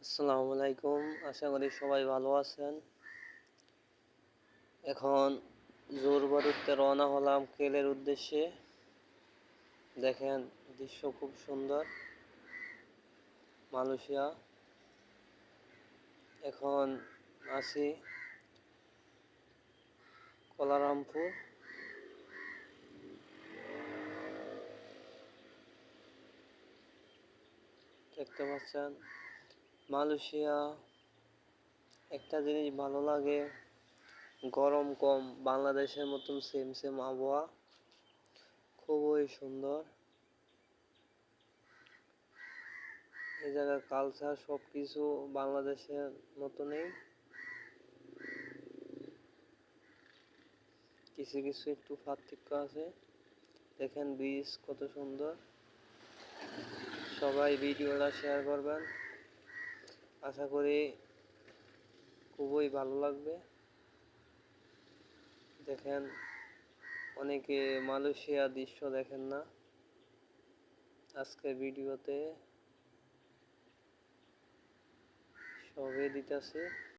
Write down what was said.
আসসালামু আলাইকুম, আশা করি সবাই ভালো আছেন। এখন জোর বারুতে রওনা হলাম কেলের উদ্দেশ্যে। দেখেন দৃশ্য খুব সুন্দর। মালয়েশিয়া এখন আছি কুয়ালালামপুর। দেখতে পাচ্ছেন মালয়েশিয়া একটা জিনিস ভালো লাগে, গরম কম, বাংলাদেশের মতন সেম সেম আবহাওয়া, খুবই সুন্দর। এই জায়গার কালচার সব কিছু বাংলাদেশের মতনই, কিছু কিছু একটু পার্থক্য আছে। দেখেন ব্রিজ কত সুন্দর। সবাই ভিডিওটা শেয়ার করবেন, আশা করি খুবই ভালো লাগবে। দেখেন অনেকে মালয়েশিয়া দৃশ্য দেখেন না, আজকে ভিডিওতে সবই দিতেছি।